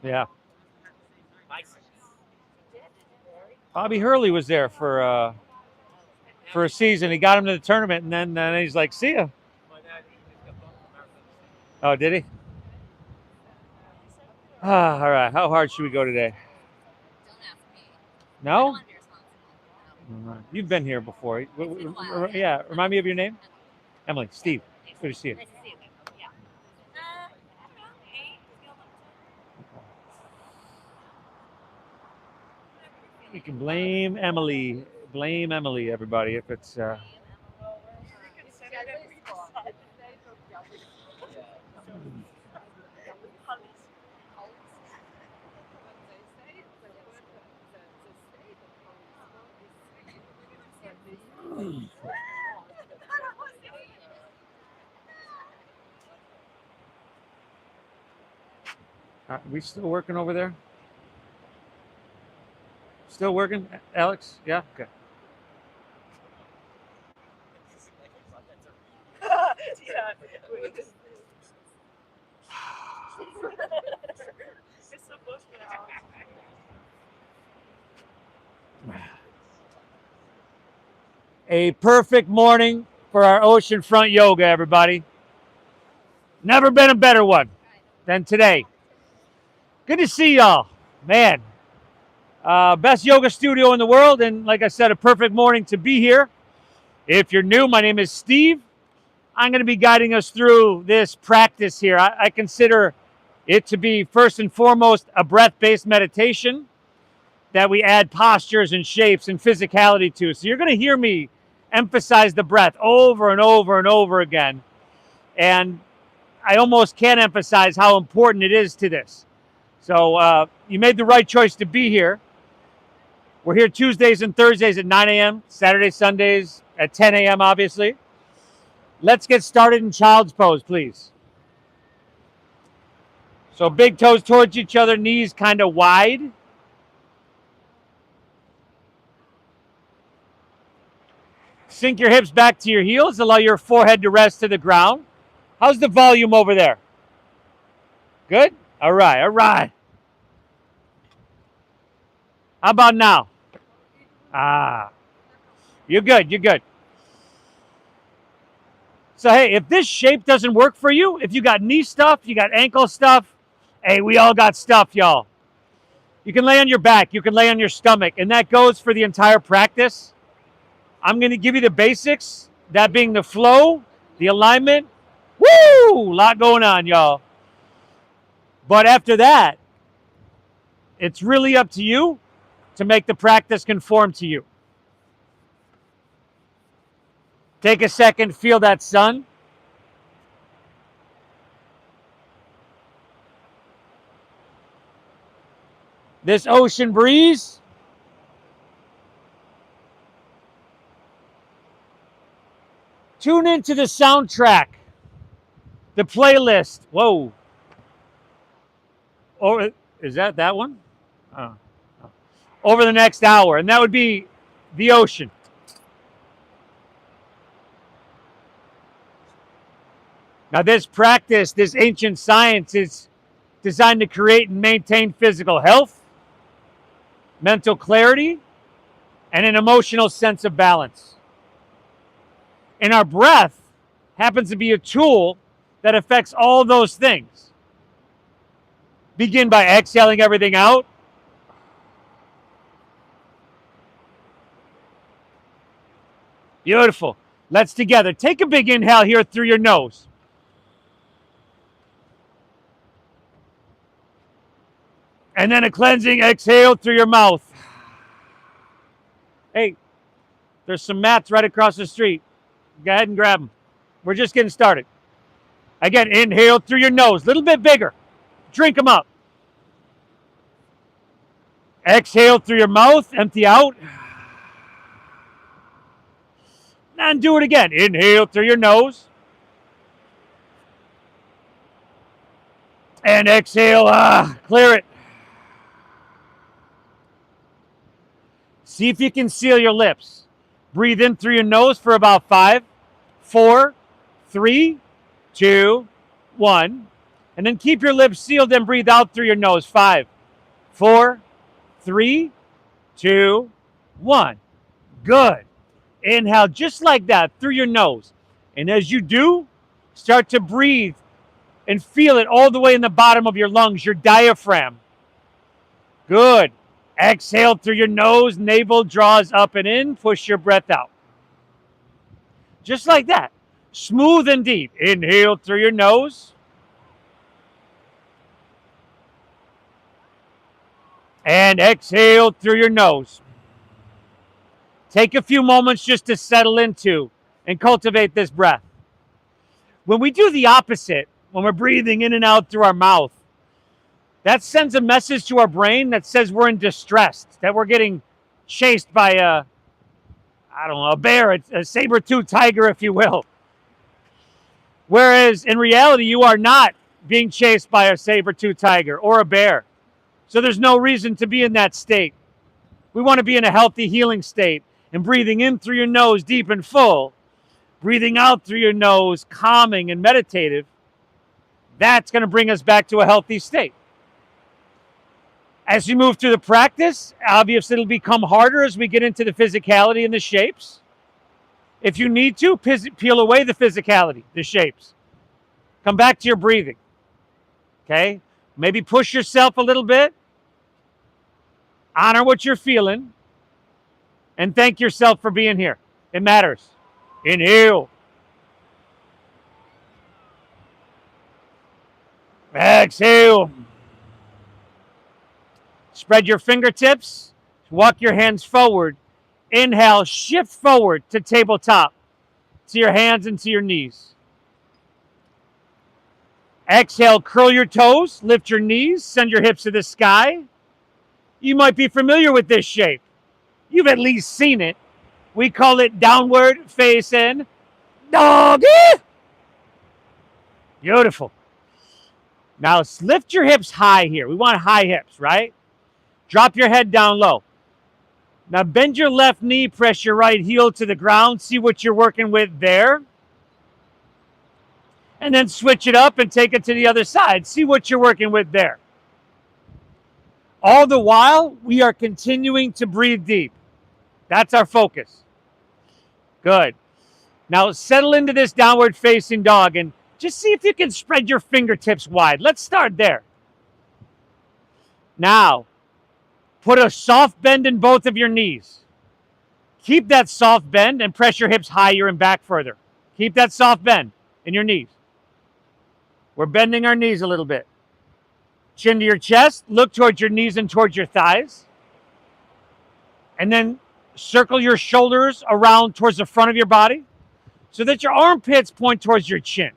Yeah. Bobby Hurley was there for a season. He got him to the tournament, and then he's like, "See ya." Oh, did he? All right. How hard should we go today? No? You've been here before. Yeah. Remind me of your name? Emily. Steve. It's good to see you. You can blame Emily. Blame Emily, everybody, if it's. Are we still working over there? Still working, Alex? Yeah? Okay. A perfect morning for our Oceanfront yoga, everybody. Never been a better one than today. Good to see y'all. Man, best yoga studio in the world, and like I said, a perfect morning to be here. If you're new, my name is Steve. I'm going to be guiding us through this practice here. I consider it to be first and foremost a breath-based meditation that we add postures and shapes and physicality to. So you're going to hear me emphasize the breath over and over and over again. And I almost can't emphasize how important it is to this. So you made the right choice to be here. We're here Tuesdays and Thursdays at 9 a.m., Saturdays, Sundays at 10 a.m., obviously. Let's get started in child's pose, please. So big toes towards each other, knees kind of wide. Sink your hips back to your heels. Allow your forehead to rest to the ground. How's the volume over there? Good? All right, all right. How about now? You're good, you're good. So, hey, if this shape doesn't work for you, if you got knee stuff, you got ankle stuff, hey, we all got stuff, y'all. You can lay on your back. You can lay on your stomach. And that goes for the entire practice. I'm going to give you the basics, that being the flow, the alignment. Woo! A lot going on, y'all. But after that, it's really up to you to make the practice conform to you. Take a second, feel that sun. This ocean breeze. Tune into the soundtrack, the playlist. Whoa. Or is that one? Over the next hour, and that would be the ocean. Now, this practice, this ancient science, is designed to create and maintain physical health, mental clarity, and an emotional sense of balance. And our breath happens to be a tool that affects all those things. Begin by exhaling everything out. Beautiful. Let's together. Take a big inhale here through your nose. And then a cleansing exhale through your mouth. Hey, there's some mats right across the street. Go ahead and grab them. We're just getting started. Again, inhale through your nose, a little bit bigger. Drink them up. Exhale through your mouth, empty out. And do it again. Inhale through your nose. And exhale, clear it. See if you can seal your lips. Breathe in through your nose for about 5, 4, 3, 2, 1. And then keep your lips sealed and breathe out through your nose. 5, 4, 3, 2, 1. Good. Inhale just like that through your nose. And as you do, start to breathe and feel it all the way in the bottom of your lungs, your diaphragm. Good. Exhale through your nose, navel draws up and in, push your breath out. Just like that. Smooth and deep. Inhale through your nose. And exhale through your nose. Take a few moments just to settle into and cultivate this breath. When we do the opposite, when we're breathing in and out through our mouth, that sends a message to our brain that says we're in distress, that we're getting chased by a bear, a saber-toothed tiger, if you will. Whereas in reality, you are not being chased by a saber-toothed tiger or a bear. So there's no reason to be in that state. We want to be in a healthy, healing state. And breathing in through your nose deep and full, breathing out through your nose calming and meditative, that's going to bring us back to a healthy state. As you move through the practice, obviously it'll become harder as we get into the physicality and the shapes. If you need to, peel away the physicality, the shapes. Come back to your breathing. Okay? Maybe push yourself a little bit. Honor what you're feeling. And thank yourself for being here. It matters. Inhale. Exhale. Spread your fingertips. Walk your hands forward. Inhale, shift forward to tabletop, to your hands and to your knees. Exhale, curl your toes, lift your knees, send your hips to the sky. You might be familiar with this shape. You've at least seen it. We call it downward facing doggy. Beautiful. Now lift your hips high here. We want high hips, right? Drop your head down low. Now bend your left knee, press your right heel to the ground. See what you're working with there. And then switch it up and take it to the other side. See what you're working with there. All the while, we are continuing to breathe deep. That's our focus. Good. Now settle into this downward facing dog and just see if you can spread your fingertips wide. Let's start there. Now, put a soft bend in both of your knees. Keep that soft bend and press your hips higher and back further. Keep that soft bend in your knees. We're bending our knees a little bit. Chin to your chest, look towards your knees and towards your thighs. And then circle your shoulders around towards the front of your body so that your armpits point towards your chin.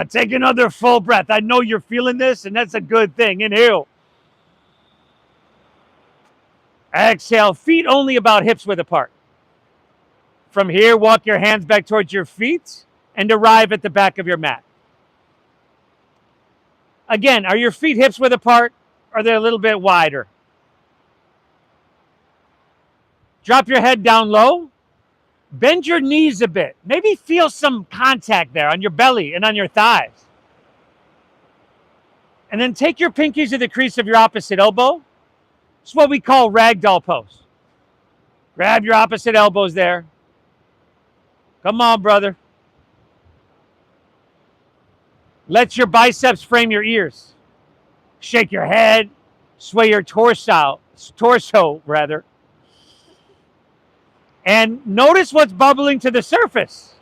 Take another full breath. I know you're feeling this, and that's a good thing. Inhale. Exhale, feet only about hips width apart. From here, walk your hands back towards your feet and arrive at the back of your mat. Again, are your feet hips width apart? Or are they a little bit wider? Drop your head down low. Bend your knees a bit. Maybe feel some contact there on your belly and on your thighs. And then take your pinkies to the crease of your opposite elbow. It's what we call ragdoll pose. Grab your opposite elbows there. Come on, brother. Let your biceps frame your ears. Shake your head. Sway your torso. And notice what's bubbling to the surface.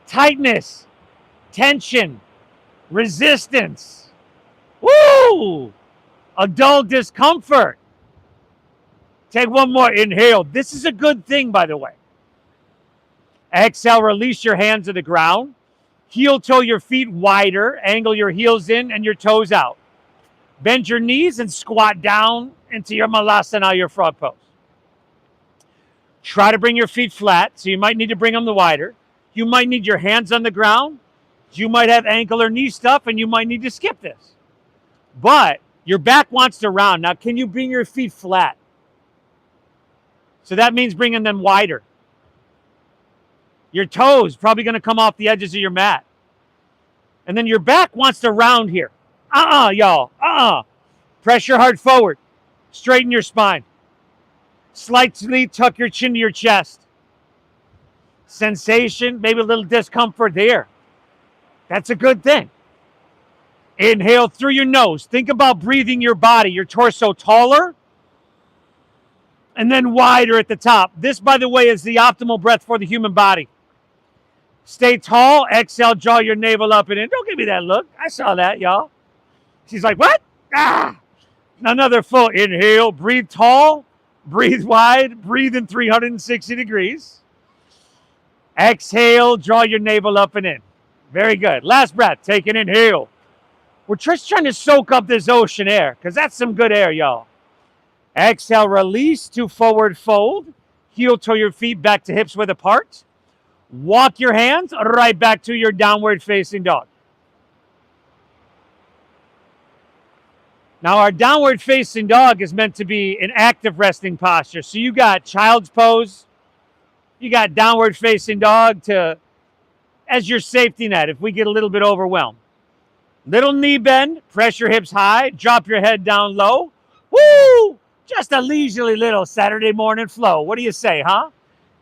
Tightness, tension, resistance. Woo! a dull discomfort. Take one more. Inhale. This is a good thing, by the way. Exhale, release your hands to the ground. Heel toe your feet wider. Angle your heels in and your toes out. Bend your knees and squat down into your malasana, your frog pose. Try to bring your feet flat, so you might need to bring them wider. You might need your hands on the ground. You might have ankle or knee stuff, and you might need to skip this. But your back wants to round. Now, can you bring your feet flat? So that means bringing them wider. Your toes probably going to come off the edges of your mat. And then your back wants to round here. Y'all. Pressure hard forward. Straighten your spine. Slightly tuck your chin to your chest. Sensation, maybe a little discomfort there. That's a good thing. Inhale through your nose. Think about breathing your body, your torso taller, and then wider at the top. This, by the way, is the optimal breath for the human body. Stay tall. Exhale, draw your navel up and in. Don't give me that look. I saw that, y'all. She's like, what? Another full inhale. Breathe tall. Breathe wide. Breathe in 360 degrees. Exhale, draw your navel up and in. Very good. Last breath. Take an inhale. We're just trying to soak up this ocean air because that's some good air, y'all. Exhale, release to forward fold. Heel toe your feet back to hips width apart. Walk your hands right back to your downward facing dog. Now, our downward facing dog is meant to be an active resting posture. So you got child's pose. You got downward facing dog as your safety net if we get a little bit overwhelmed. Little knee bend, press your hips high, drop your head down low. Woo! Just a leisurely little Saturday morning flow. What do you say, huh?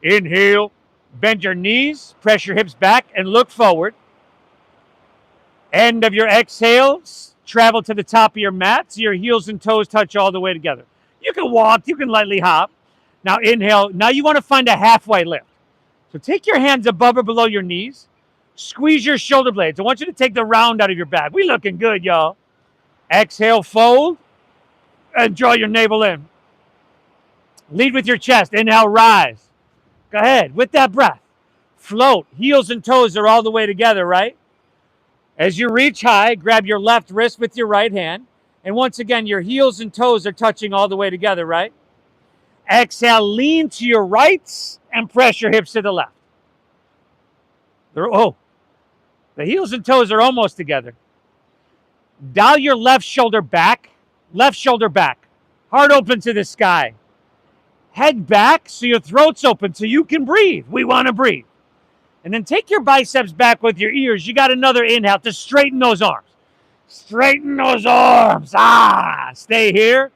Inhale, bend your knees, press your hips back, and look forward. End of your exhales, travel to the top of your mat so your heels and toes touch all the way together. You can walk, you can lightly hop. Now inhale. Now you want to find a halfway lift. So take your hands above or below your knees. Squeeze your shoulder blades. I want you to take the round out of your back. We looking good, y'all. Exhale, fold, and draw your navel in. Lead with your chest. Inhale, rise. Go ahead. With that breath, float. Heels and toes are all the way together, right? As you reach high, grab your left wrist with your right hand. And once again, your heels and toes are touching all the way together, right? Exhale, lean to your right and press your hips to the left. The heels and toes are almost together. Dial your left shoulder back. Left shoulder back. Heart open to the sky. Head back so your throat's open so you can breathe. We want to breathe. And then take your biceps back with your ears. You got another inhale to straighten those arms. Straighten those arms. Stay here.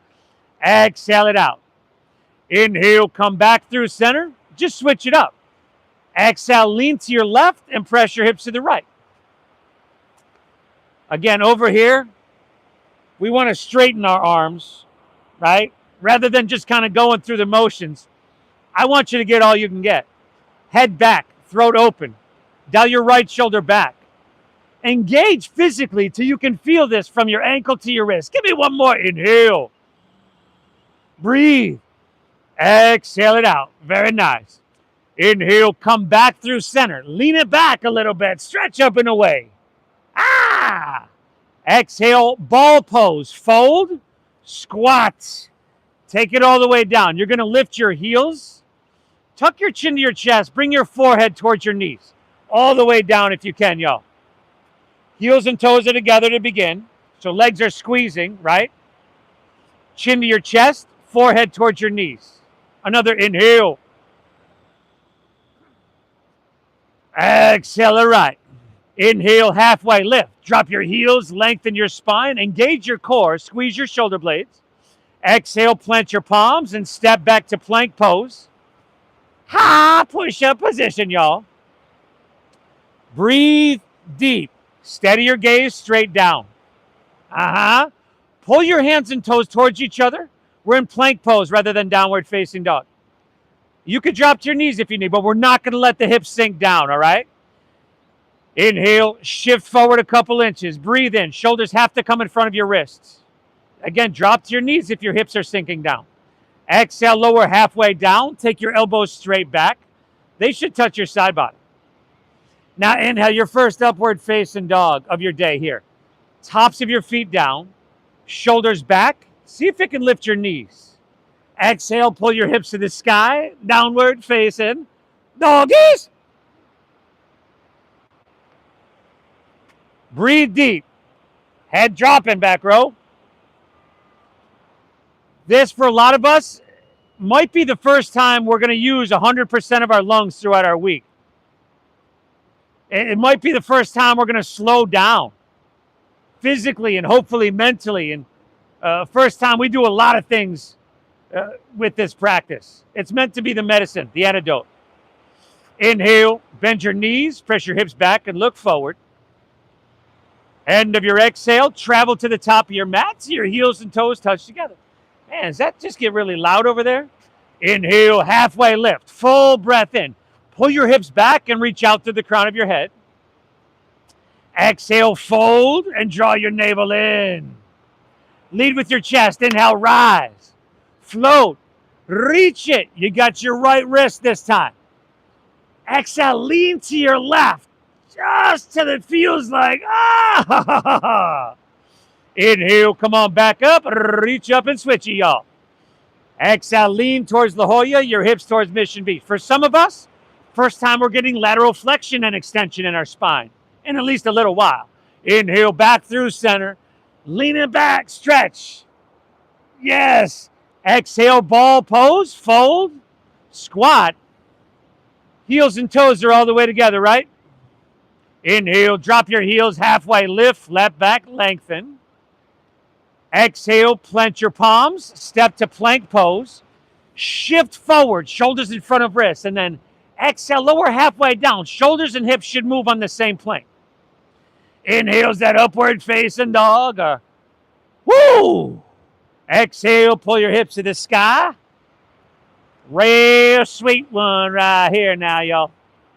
Exhale it out. Inhale, come back through center. Just switch it up. Exhale, lean to your left and press your hips to the right. Again, over here, we want to straighten our arms, right? Rather than just kind of going through the motions. I want you to get all you can get. Head back, throat open. Dial your right shoulder back. Engage physically till you can feel this from your ankle to your wrist. Give me one more. Inhale. Breathe. Exhale it out. Very nice. Inhale, come back through center. Lean it back a little bit. Stretch up and away. Exhale, ball pose. Fold, squat. Take it all the way down. You're going to lift your heels. Tuck your chin to your chest. Bring your forehead towards your knees. All the way down if you can, y'all. Heels and toes are together to begin. So legs are squeezing, right? Chin to your chest. Forehead towards your knees. Another inhale. Exhale, all right. Inhale, halfway lift. Drop your heels, lengthen your spine, engage your core, squeeze your shoulder blades. Exhale, plant your palms and step back to plank pose. Push-up position, y'all. Breathe deep. Steady your gaze straight down. Pull your hands and toes towards each other. We're in plank pose rather than downward facing dog. You could drop to your knees if you need, but we're not going to let the hips sink down, all right? Inhale, shift forward a couple inches. Breathe in. Shoulders have to come in front of your wrists. Again, drop to your knees if your hips are sinking down. Exhale, lower halfway down. Take your elbows straight back. They should touch your side body. Now inhale your first upward facing dog of your day here. Tops of your feet down, shoulders back. See if it can lift your knees. Exhale, pull your hips to the sky, downward facing doggies. Breathe deep. Head dropping, back row. This, for a lot of us, might be the first time we're going to use 100% of our lungs throughout our week. It might be the first time we're going to slow down physically and hopefully mentally. And first time we do a lot of things with this practice. It's meant to be the medicine, the antidote. Inhale, bend your knees, press your hips back and look forward. End of your exhale, travel to the top of your mat so your heels and toes touch together. Man, does that just get really loud over there? Inhale, halfway lift, full breath in. Pull your hips back and reach out to the crown of your head. Exhale, fold and draw your navel in. Lead with your chest. Inhale, rise. Float. Reach it. You got your right wrist this time. Exhale, lean to your left. Just till it feels like, ah! Inhale, come on back up. Reach up and switch it, y'all. Exhale, lean towards La Jolla, your hips towards Mission Beach. For some of us, first time we're getting lateral flexion and extension in our spine in at least a little while. Inhale, back through center. Lean it back, stretch. Yes. Exhale, ball pose, fold, squat. Heels and toes are all the way together, right? Inhale, drop your heels, halfway lift, flat back, lengthen. Exhale, plant your palms, step to plank pose. Shift forward, shoulders in front of wrists, and then exhale, lower halfway down. Shoulders and hips should move on the same plane. Inhale's that upward facing dog. Woo! Exhale, pull your hips to the sky. Real sweet one right here now, y'all.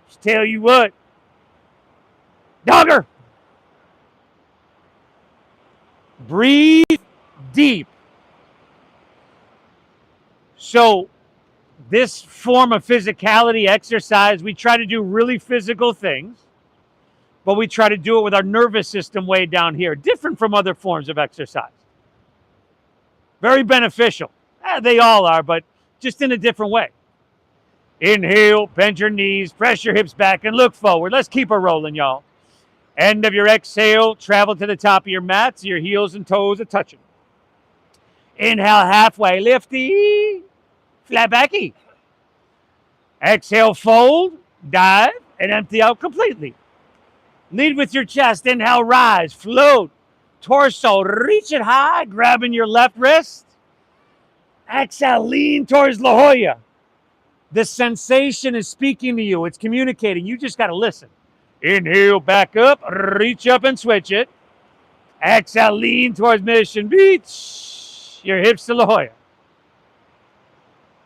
Just tell you what. Dogger. Breathe deep. So this form of physicality exercise, we try to do really physical things, but we try to do it with our nervous system way down here, different from other forms of exercise. Very beneficial. They all are, but just in a different way. Inhale, bend your knees, press your hips back, and look forward. Let's keep it rolling, y'all. End of your exhale, travel to the top of your mat so your heels and toes are touching. Inhale, halfway lifty, flat backy. Exhale, fold, dive, and empty out completely. Lead with your chest. Inhale, rise, float, torso, reach it high, grabbing your left wrist. Exhale, lean towards La Jolla. The sensation is speaking to you. It's communicating. You just got to listen. Inhale, back up, reach up and switch it. Exhale, lean towards Mission Beach. Your hips to La Jolla.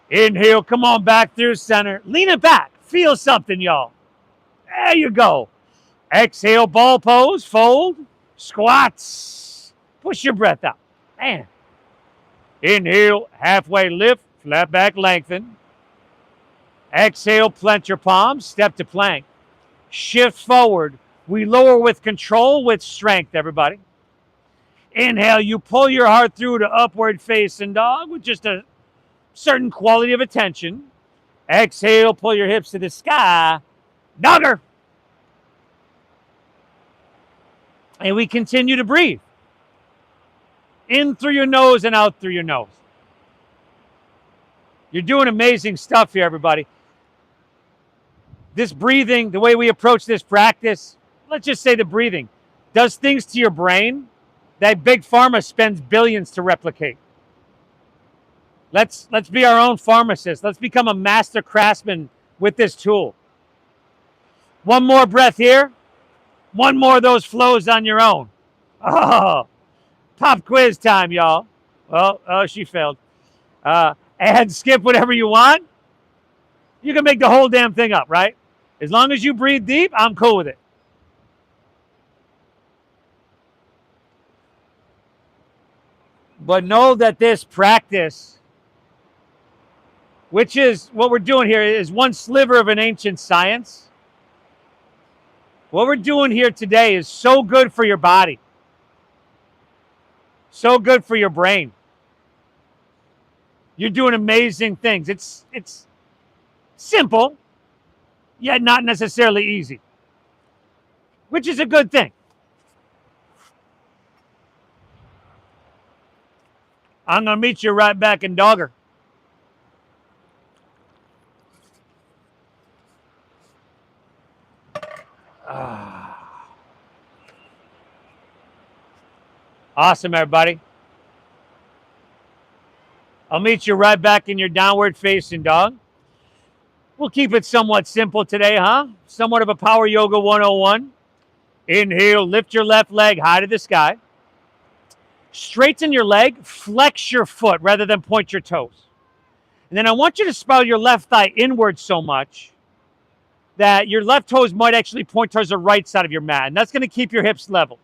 Inhale, come on back through center. Lean it back. Feel something, y'all. There you go. Exhale, ball pose, fold, squats. Push your breath out. Man. Inhale, halfway lift, flat back, lengthen. Exhale, plant your palms, step to plank. Shift forward. We lower with control, with strength, everybody. Inhale, you pull your heart through to upward facing dog with just a certain quality of attention. Exhale, pull your hips to the sky. Dogger. And we continue to breathe. In through your nose and out through your nose. You're doing amazing stuff here, everybody. This breathing, the way we approach this practice, let's just say the breathing, does things to your brain that Big Pharma spends billions to replicate. Let's be our own pharmacists. Let's become a master craftsman with this tool. One more breath here. One more of those flows on your own. Oh, pop quiz time, y'all. Well, oh, she failed. And skip whatever you want. You can make the whole damn thing up, right? As long as you breathe deep, I'm cool with it. But know that this practice, which is what we're doing here, is one sliver of an ancient science. What we're doing here today is so good for your body, so good for your brain. You're doing amazing things. It's simple, yet not necessarily easy, which is a good thing. I'm going to meet you right back in Dogger. Awesome, everybody. I'll meet you right back in your downward facing dog. We'll keep it somewhat simple today, huh? Somewhat of a Power Yoga 101. Inhale, lift your left leg high to the sky. Straighten your leg, flex your foot rather than point your toes. And then I want you to spiral your left thigh inward so much that your left toes might actually point towards the right side of your mat. And that's going to keep your hips level.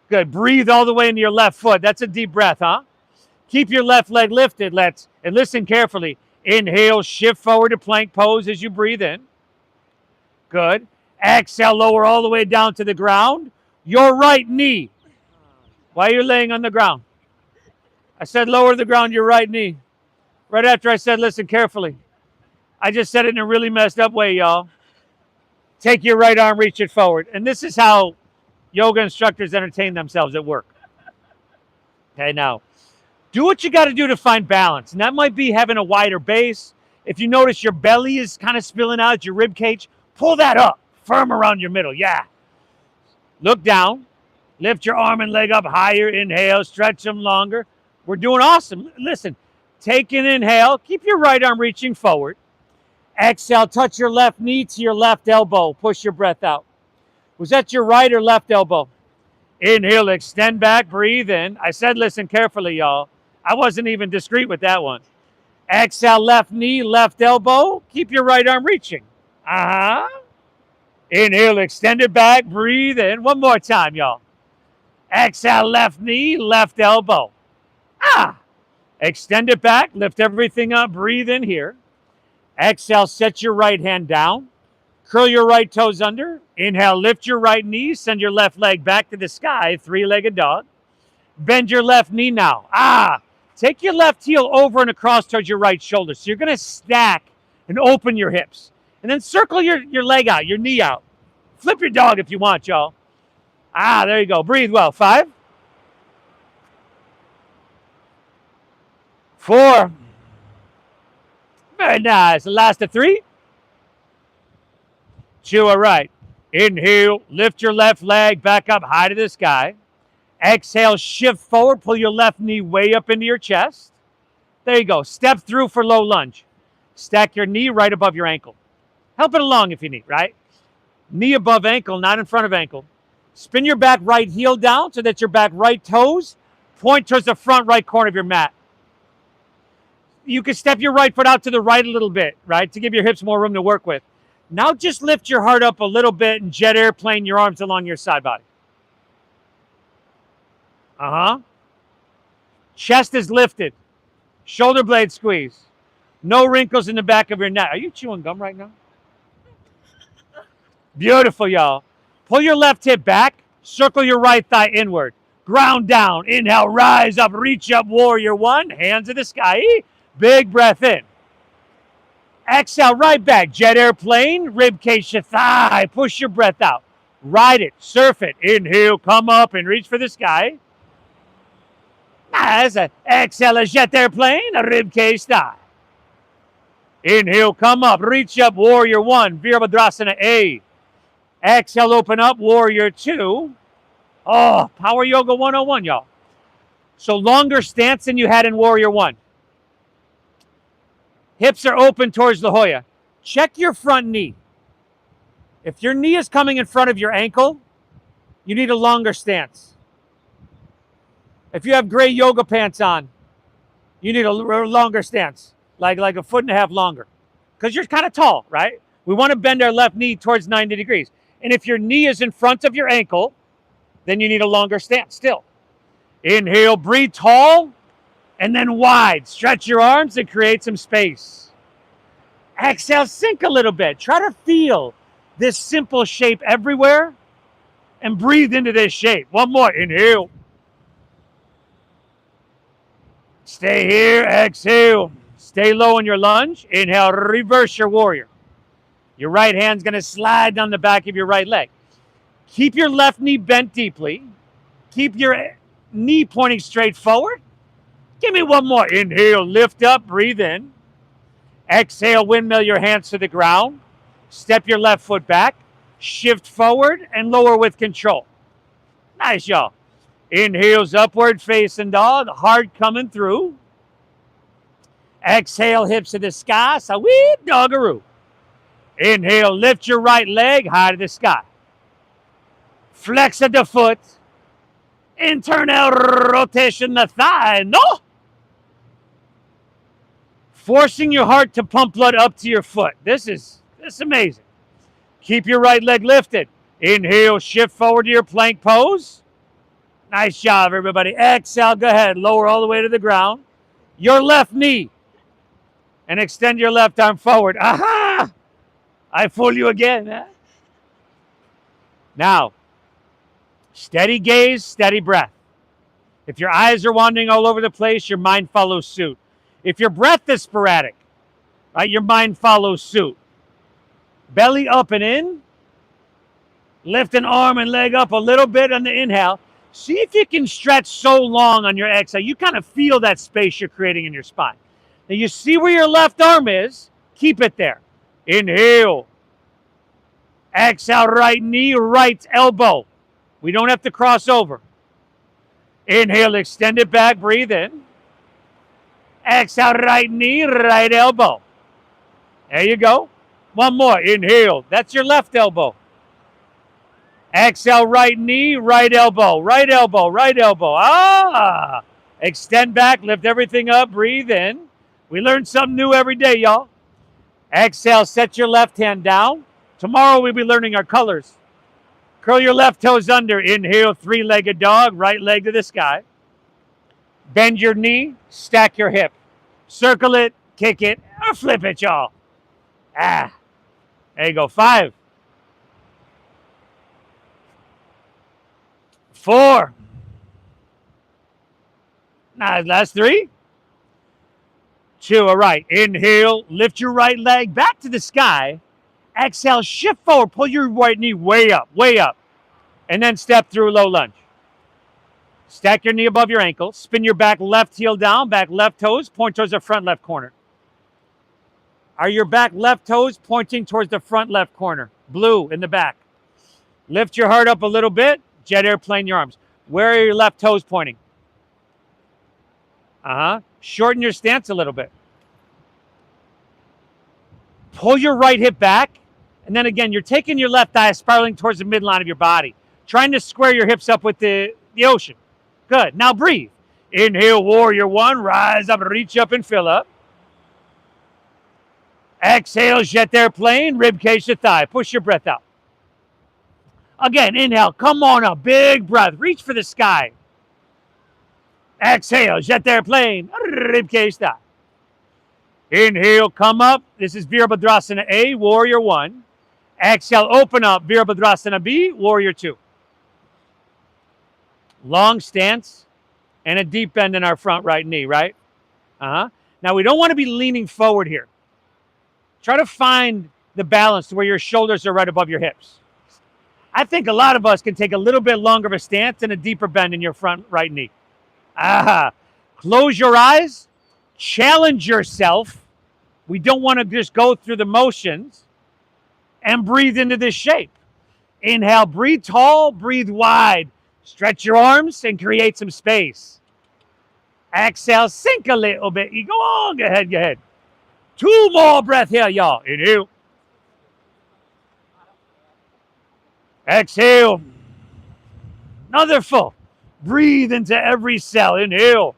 Good. Breathe all the way into your left foot. That's a deep breath, huh? Keep your left leg lifted. And listen carefully. Inhale, shift forward to plank pose as you breathe in. Good. Exhale, lower all the way down to the ground. Your right knee. Why are you laying on the ground? I said lower the ground, your right knee. Right after I said listen carefully. I just said it in a really messed up way, y'all. Take your right arm, reach it forward. And this is how yoga instructors entertain themselves at work. Okay, now, do what you got to do to find balance. And that might be having a wider base. If you notice your belly is kind of spilling out, your rib cage, pull that up, firm around your middle. Yeah. Look down. Lift your arm and leg up higher. Inhale, stretch them longer. We're doing awesome. Listen, take an inhale. Keep your right arm reaching forward. Exhale, touch your left knee to your left elbow. Push your breath out. Was that your right or left elbow? Inhale, extend back, breathe in. I said listen carefully, y'all. I wasn't even discreet with that one. Exhale, left knee, left elbow. Keep your right arm reaching. Inhale, extend it back, breathe in. One more time, y'all. Exhale, left knee, left elbow. Extend it back, lift everything up, breathe in here. Exhale, set your right hand down. Curl your right toes under. Inhale, lift your right knee, send your left leg back to the sky, three-legged dog. Bend your left knee now. Take your left heel over and across towards your right shoulder. So you're going to stack and open your hips. And then circle your leg out, your knee out. Flip your dog if you want, y'all. There you go. Breathe well. 5, 4. Very nice. The last of 3. 2, all right. Inhale, lift your left leg back up high to the sky. Exhale, shift forward, pull your left knee way up into your chest. There you go. Step through for low lunge. Stack your knee right above your ankle. Help it along if you need, right? Knee above ankle, not in front of ankle. Spin your back right heel down so that your back right toes point towards the front right corner of your mat. You can step your right foot out to the right a little bit, right, to give your hips more room to work with. Now just lift your heart up a little bit and jet airplane your arms along your side body. Chest is lifted. Shoulder blade squeeze. No wrinkles in the back of your neck. Are you chewing gum right now? Beautiful, y'all. Pull your left hip back. Circle your right thigh inward. Ground down. Inhale, rise up, reach up, warrior 1. Hands to the sky. Big breath in. Exhale, right back. Jet airplane, rib cage to thigh. Push your breath out. Ride it, surf it. Inhale, come up and reach for the sky. Nice. Exhale, jet airplane, rib cage thigh. Inhale, come up, reach up, warrior 1, Virabhadrasana A. Exhale, open up, warrior 2. Oh, Power Yoga 101, y'all. So longer stance than you had in warrior 1. Hips are open towards La Jolla. Check your front knee. If your knee is coming in front of your ankle, you need a longer stance. If you have gray yoga pants on, you need a longer stance, like a foot and a half longer, because you're kind of tall, right? We want to bend our left knee towards 90 degrees. And if your knee is in front of your ankle, then you need a longer stance still. Inhale, breathe tall and then wide. Stretch your arms and create some space. Exhale, sink a little bit. Try to feel this simple shape everywhere and breathe into this shape. One more. Inhale. Stay here. Exhale. Stay low in your lunge. Inhale, reverse your warrior. Your right hand's going to slide down the back of your right leg. Keep your left knee bent deeply. Keep your knee pointing straight forward. Give me one more. Inhale, lift up, breathe in. Exhale, windmill your hands to the ground. Step your left foot back. Shift forward and lower with control. Nice, y'all. Inhales, upward facing dog. Hard coming through. Exhale, hips to the sky. Sweet doggaroo. Inhale, lift your right leg high to the sky. Flex at the foot. Internal rotation the thigh. No. Forcing your heart to pump blood up to your foot. This is amazing. Keep your right leg lifted. Inhale, shift forward to your plank pose. Nice job, everybody. Exhale, go ahead. Lower all the way to the ground. Your left knee. And extend your left arm forward. Aha! I fool you again. Now, steady gaze, steady breath. If your eyes are wandering all over the place, your mind follows suit. If your breath is sporadic, right, your mind follows suit. Belly up and in. Lift an arm and leg up a little bit on the inhale. See if you can stretch so long on your exhale. You kind of feel that space you're creating in your spine. Now you see where your left arm is. Keep it there. Inhale. Exhale, right knee, right elbow. We don't have to cross over. Inhale, extend it back, breathe in. Exhale, right knee, right elbow. There you go. One more. Inhale. That's your left elbow. Exhale, right knee, right elbow, right elbow, right elbow. Ah! Extend back, lift everything up, breathe in. We learn something new every day, y'all. Exhale, set your left hand down. Tomorrow we'll be learning our colors. Curl your left toes under. Inhale, three-legged dog, right leg to the sky. Bend your knee, stack your hip. Circle it, kick it, or flip it, y'all. Ah, there you go. 5, 4. Now, last 3, 2. All right. Inhale, lift your right leg back to the sky. Exhale, shift forward, pull your right knee way up, and then step through low lunge. Stack your knee above your ankle. Spin your back left heel down, back left toes, point towards the front left corner. Are your back left toes pointing towards the front left corner? Blue in the back. Lift your heart up a little bit. Jet airplane your arms. Where are your left toes pointing? Shorten your stance a little bit. Pull your right hip back. And then again, you're taking your left thigh spiraling towards the midline of your body. Trying to square your hips up with the ocean. Good. Now breathe. Inhale, warrior 1. Rise up, reach up and fill up. Exhale, jet airplane, rib cage to thigh. Push your breath out. Again, inhale, come on up, big breath. Reach for the sky. Exhale, jet airplane, rib cage thigh. Inhale, come up. This is Virabhadrasana A, warrior 1. Exhale, open up, Virabhadrasana B, warrior 2. Long stance and a deep bend in our front right knee, right? Now, we don't want to be leaning forward here. Try to find the balance to where your shoulders are right above your hips. I think a lot of us can take a little bit longer of a stance and a deeper bend in your front right knee. Close your eyes. Challenge yourself. We don't want to just go through the motions and breathe into this shape. Inhale, breathe tall, breathe wide. Stretch your arms and create some space. Exhale, sink a little bit. You go on, go ahead. 2 more breath here, y'all. Inhale. Exhale. Another full. Breathe into every cell. Inhale.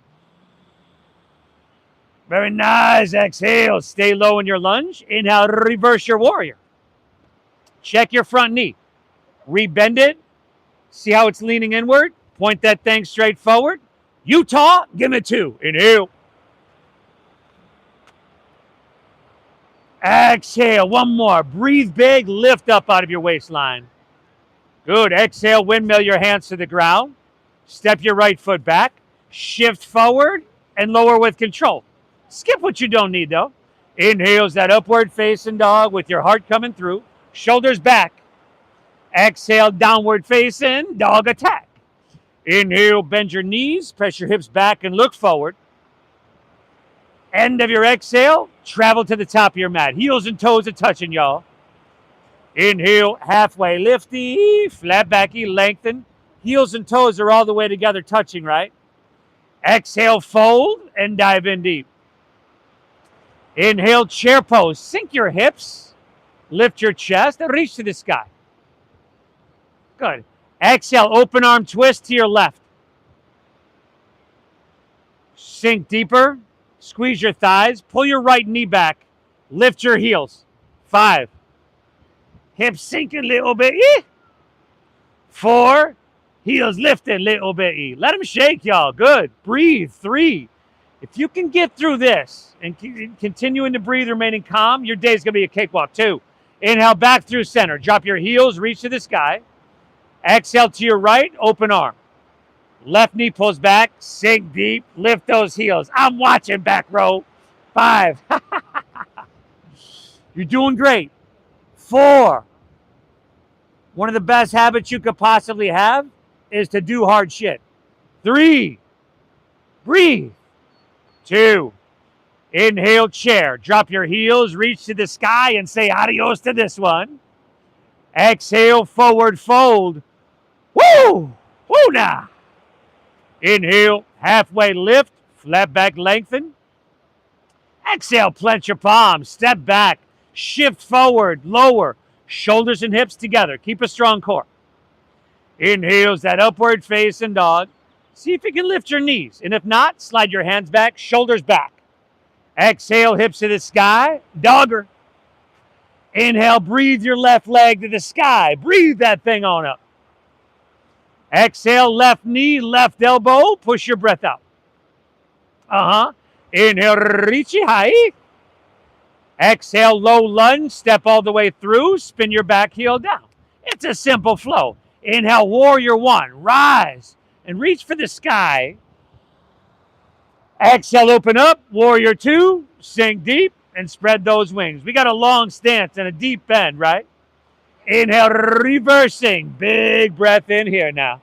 Very nice. Exhale. Stay low in your lunge. Inhale, reverse your warrior. Check your front knee. Rebend it. See how it's leaning inward? Point that thing straight forward. Utah, give me 2. Inhale. Exhale. One more. Breathe big. Lift up out of your waistline. Good. Exhale. Windmill your hands to the ground. Step your right foot back. Shift forward and lower with control. Skip what you don't need, though. Inhales that upward facing dog with your heart coming through. Shoulders back. Exhale, downward facing dog attack. Inhale, bend your knees, press your hips back and look forward. End of your exhale, travel to the top of your mat. Heels and toes are touching, y'all. Inhale, halfway lifty, flat backy, lengthen. Heels and toes are all the way together touching, right? Exhale, fold and dive in deep. Inhale, chair pose. Sink your hips, lift your chest, and reach to the sky. Good. Exhale, open arm twist to your left. Sink deeper. Squeeze your thighs. Pull your right knee back. Lift your heels. 5. Hips sinking a little bit. 4. Heels lifting a little bit. Let them shake, y'all. Good. Breathe. 3. If you can get through this and continuing to breathe, remaining calm, your day's going to be a cakewalk. 2. Inhale back through center. Drop your heels. Reach to the sky. Exhale to your right, open arm. Left knee pulls back, sink deep, lift those heels. I'm watching, back row. 5. You're doing great. 4. One of the best habits you could possibly have is to do hard shit. 3. Breathe. 2. Inhale, chair. Drop your heels, reach to the sky, and say adios to this one. Exhale, forward fold. Woo! Woo now. Inhale, halfway lift, flat back lengthen. Exhale, plant your palms, step back, shift forward, lower, shoulders and hips together. Keep a strong core. Inhales that upward facing dog. See if you can lift your knees, and if not, slide your hands back, shoulders back. Exhale, hips to the sky, dogger. Inhale, breathe your left leg to the sky. Breathe that thing on up. Exhale, left knee, left elbow. Push your breath out. Inhale, reach it high. Exhale, low lunge. Step all the way through. Spin your back heel down. It's a simple flow. Inhale, warrior 1. Rise and reach for the sky. Exhale, open up. Warrior 2. Sink deep and spread those wings. We got a long stance and a deep bend, right? Inhale, reversing. Big breath in here now.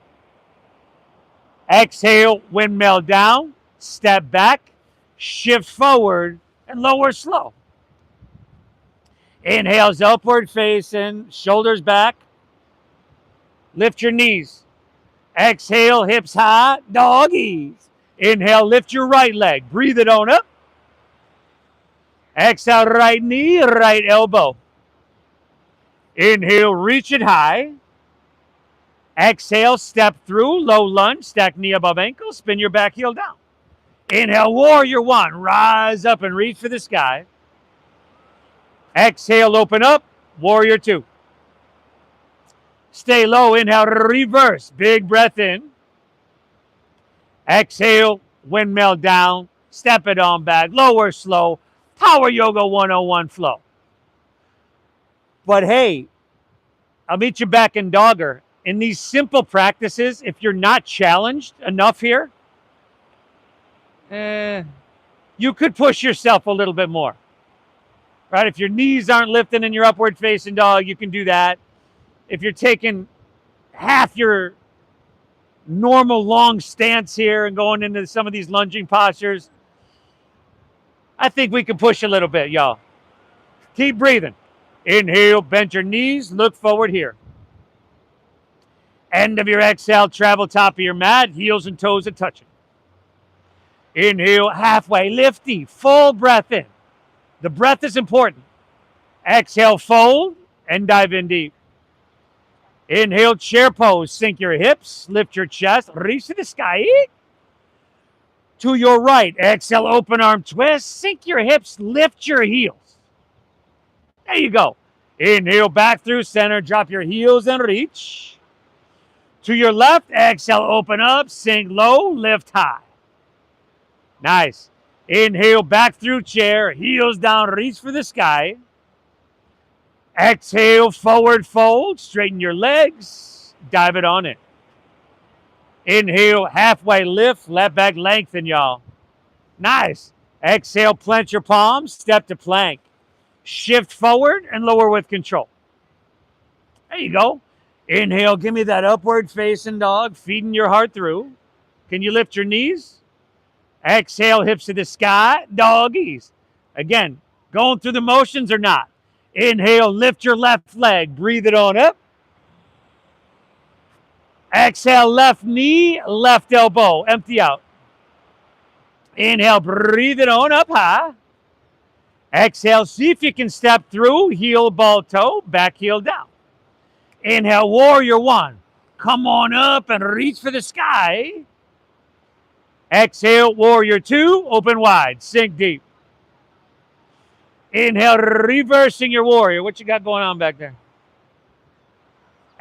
Exhale, windmill down. Step back. Shift forward and lower slow. Inhales upward facing. Shoulders back. Lift your knees. Exhale, hips high. Doggies. Inhale, lift your right leg. Breathe it on up. Exhale, right knee, right elbow. Inhale, reach it high. Exhale, step through, low lunge, stack knee above ankle, spin your back heel down. Inhale, warrior 1, rise up and reach for the sky. Exhale, open up, warrior 2. Stay low, inhale, reverse, big breath in. Exhale, windmill down, step it on back, lower slow, Power Yoga 101 flow. But hey, I'll meet you back in Dogger. In these simple practices, if you're not challenged enough here, you could push yourself a little bit more. Right? If your knees aren't lifting in your upward facing dog, you can do that. If you're taking half your normal long stance here and going into some of these lunging postures, I think we can push a little bit, y'all. Keep breathing. Inhale, bend your knees, look forward here. End of your exhale, travel top of your mat, heels and toes are touching. Inhale, halfway, lifty, full breath in. The breath is important. Exhale, fold, and dive in deep. Inhale, chair pose, sink your hips, lift your chest, reach to the sky. To your right, exhale, open arm twist, sink your hips, lift your heels. There you go. Inhale, back through center, drop your heels and reach. To your left, exhale, open up, sink low, lift high. Nice. Inhale, back through chair, heels down, reach for the sky. Exhale, forward fold, straighten your legs, dive it on in. Inhale, halfway lift, left back lengthen, y'all. Nice. Exhale, plant your palms, step to plank. Shift forward and lower with control. There you go. Inhale, give me that upward facing dog, feeding your heart through. Can you lift your knees? Exhale, hips to the sky, doggies. Again, going through the motions or not. Inhale, lift your left leg, breathe it on up. Exhale, left knee, left elbow, empty out. Inhale, breathe it on up high. Exhale, see if you can step through, heel, ball, toe, back heel down. Inhale, warrior one. Come on up and reach for the sky. Exhale, warrior two, open wide, sink deep. Inhale, reversing your warrior. What you got going on back there?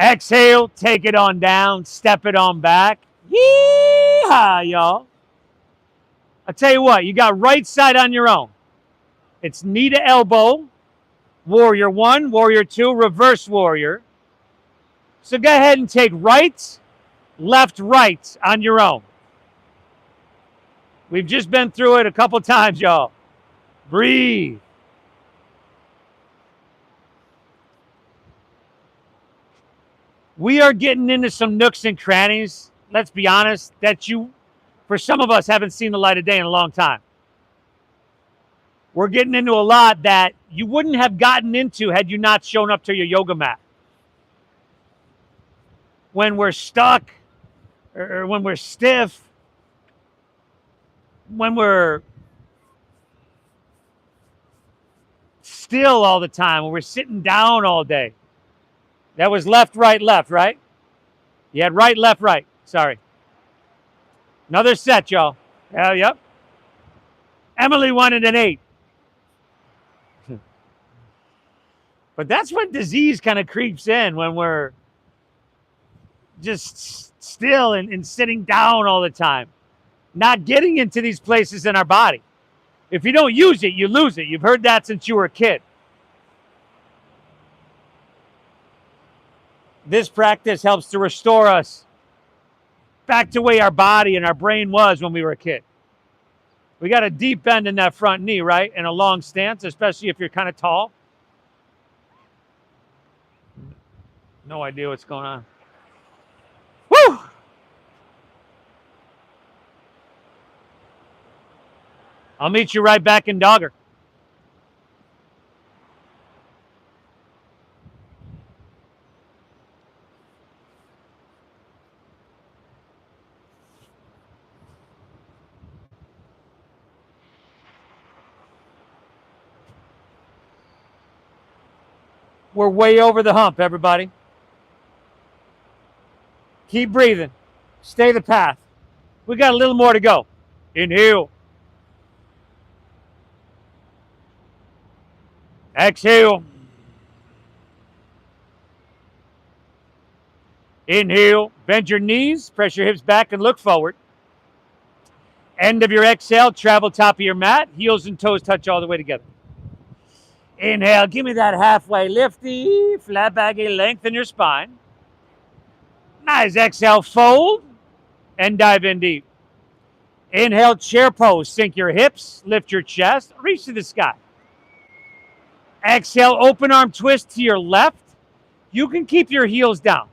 Exhale, take it on down, step it on back. Yee-haw, y'all. I'll tell you what, you got right side on your own. It's knee to elbow, warrior one, warrior two, reverse warrior. So go ahead and take right, left, right on your own. We've just been through it a couple times, y'all. Breathe. We are getting into some nooks and crannies, let's be honest, that you, for some of us, haven't seen the light of day in a long time. We're getting into a lot that you wouldn't have gotten into had you not shown up to your yoga mat. When we're stuck, or when we're stiff, when we're still all the time, when we're sitting down all day. That was left, right, right? You had right, left, right. Sorry. Another set, y'all. Yep. Emily wanted an 8. But that's when disease kind of creeps in, when we're just still and sitting down all the time. Not getting into these places in our body. If you don't use it, you lose it. You've heard that since you were a kid. This practice helps to restore us back to where our body and our brain was when we were a kid. We got a deep bend in that front knee, right? And a long stance, especially if you're kind of tall. No idea what's going on. Woo! I'll meet you right back in Dogger. We're way over the hump, everybody. Keep breathing. Stay the path. We got a little more to go. Inhale. Exhale. Inhale. Bend your knees. Press your hips back and look forward. End of your exhale. Travel top of your mat. Heels and toes touch all the way together. Inhale. Give me that halfway lifty. Flat baggy. Lengthen your spine. Nice. Exhale. Fold. And dive in deep. Inhale. Chair pose. Sink your hips. Lift your chest. Reach to the sky. Exhale, open arm twist to your left. You can keep your heels down.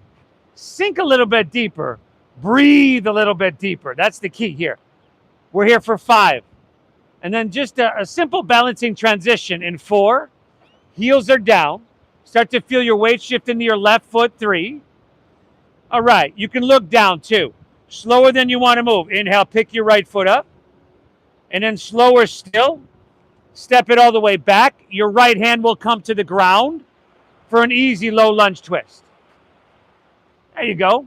Sink a little bit deeper. Breathe a little bit deeper. That's the key here. We're here for 5. And then just a simple balancing transition in 4. Heels are down. Start to feel your weight shift into your left foot. 3. All right, you can look down 2. Slower than you want to move. Inhale, pick your right foot up. And then slower still. Step it all the way back. Your right hand will come to the ground for an easy low lunge twist. There you go.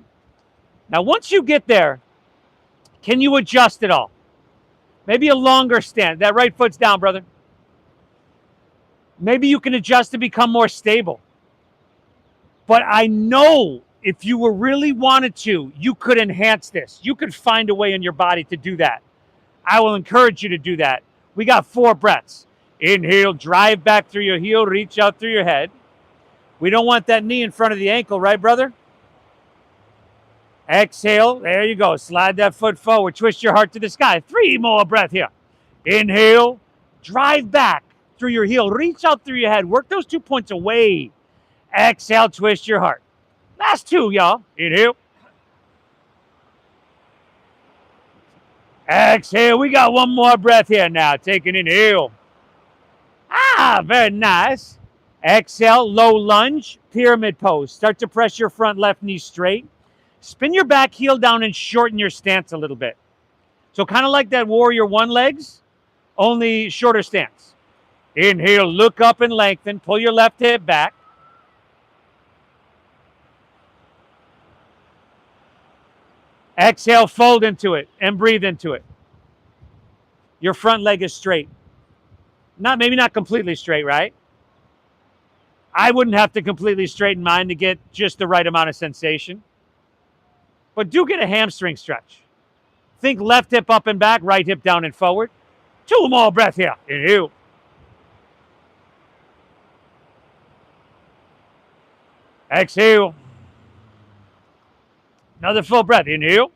Now, once you get there, can you adjust it all? Maybe a longer stand. That right foot's down, brother. Maybe you can adjust to become more stable. But I know if you were really wanted to, you could enhance this. You could find a way in your body to do that. I will encourage you to do that. We got 4 breaths. Inhale, drive back through your heel, reach out through your head. We don't want that knee in front of the ankle, right, brother? Exhale, there you go. Slide that foot forward, twist your heart to the sky. 3 more breaths here. Inhale, drive back through your heel, reach out through your head, work those 2 points away. Exhale, twist your heart. Last 2, y'all. Inhale. Exhale, we got 1 more breath here now. Take an inhale. Very nice. Exhale, low lunge, pyramid pose. Start to press your front left knee straight. Spin your back heel down and shorten your stance a little bit. So kind of like that warrior 1 legs, only shorter stance. Inhale, look up and lengthen. Pull your left hip back. Exhale, fold into it and breathe into it. Your front leg is straight. Maybe not completely straight, right? I wouldn't have to completely straighten mine to get just the right amount of sensation. But do get a hamstring stretch. Think left hip up and back, right hip down and forward. 2 more breaths here. Inhale. Exhale. Another full breath. Inhale.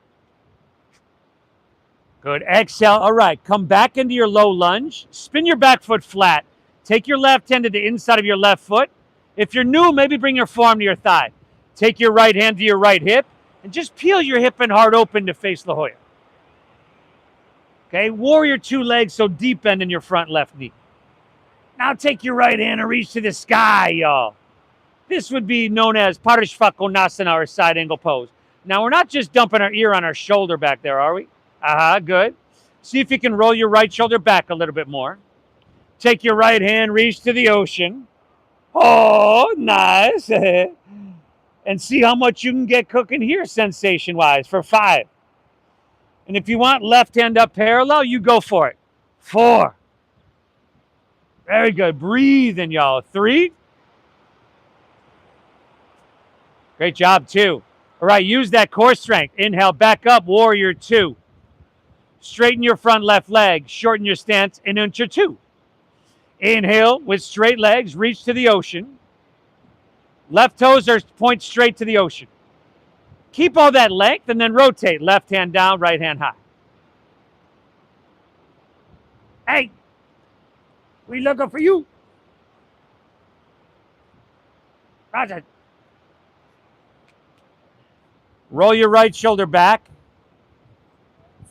Good. Exhale. All right. Come back into your low lunge. Spin your back foot flat. Take your left hand to the inside of your left foot. If you're new, maybe bring your forearm to your thigh. Take your right hand to your right hip and just peel your hip and heart open to face La Jolla. Okay. Warrior 2 legs, so deep bend in your front left knee. Now take your right hand and reach to the sky, y'all. This would be known as Parishvakonasana, or side angle pose. Now, we're not just dumping our ear on our shoulder back there, are we? Good. See if you can roll your right shoulder back a little bit more. Take your right hand, reach to the ocean. Oh, nice. And see how much you can get cooking here sensation-wise for 5. And if you want left hand up parallel, you go for it. 4. Very good. Breathe in, y'all. 3. Great job, 2. All right, use that core strength. Inhale, back up, warrior 2. Straighten your front left leg, shorten your stance, and into 2. Inhale, with straight legs, reach to the ocean. Left toes are point straight to the ocean. Keep all that length and then rotate. Left hand down, right hand high. Hey, we looking for you. Roger. Roll your right shoulder back.